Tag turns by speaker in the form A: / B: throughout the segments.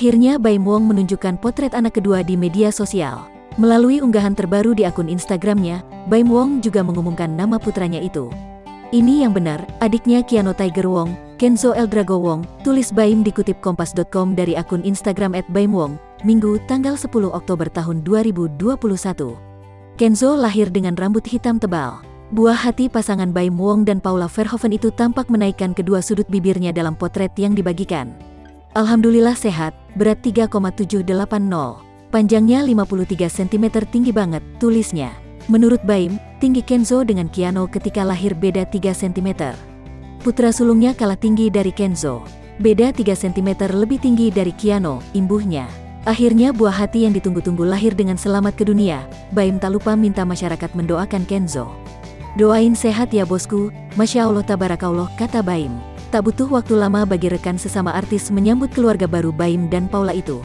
A: Akhirnya Baim Wong menunjukkan potret anak kedua di media sosial. Melalui unggahan terbaru di akun Instagramnya, Baim Wong juga mengumumkan nama putranya itu. Ini yang benar, adiknya Keanu Tiger Wong, Kenzo Eldrago Wong, tulis Baim dikutip kompas.com dari akun Instagram @baimwong, Minggu tanggal 10 Oktober tahun 2021. Kenzo lahir dengan rambut hitam tebal. Buah hati pasangan Baim Wong dan Paula Verhoeven itu tampak menaikkan kedua sudut bibirnya dalam potret yang dibagikan. Alhamdulillah sehat, berat 3,780. Panjangnya 53 cm, tinggi banget, tulisnya. Menurut Baim, tinggi Kenzo dengan Keanu ketika lahir beda 3 cm. Putra sulungnya kalah tinggi dari Kenzo. Beda 3 cm lebih tinggi dari Keanu, imbuhnya. Akhirnya buah hati yang ditunggu-tunggu lahir dengan selamat ke dunia. Baim tak lupa minta masyarakat mendoakan Kenzo. Doain sehat ya bosku, Masya Allah tabarakallah, kata Baim. Tak butuh waktu lama bagi rekan sesama artis menyambut keluarga baru Baim dan Paula itu.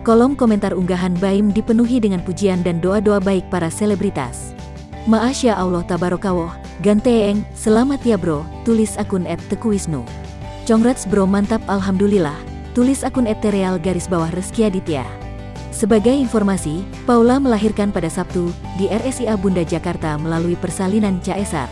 A: Kolom komentar unggahan Baim dipenuhi dengan pujian dan doa-doa baik para selebritas. Masya Allah tabarakallah, ganteng, selamat ya bro, tulis akun @tekuwisnu. Congrats bro, mantap alhamdulillah, tulis akun @tereal_Reski Aditya. Sebagai informasi, Paula melahirkan pada Sabtu di RSIA Bunda Jakarta melalui persalinan caesar.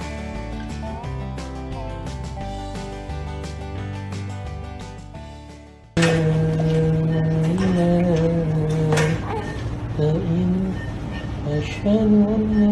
B: أشهد أن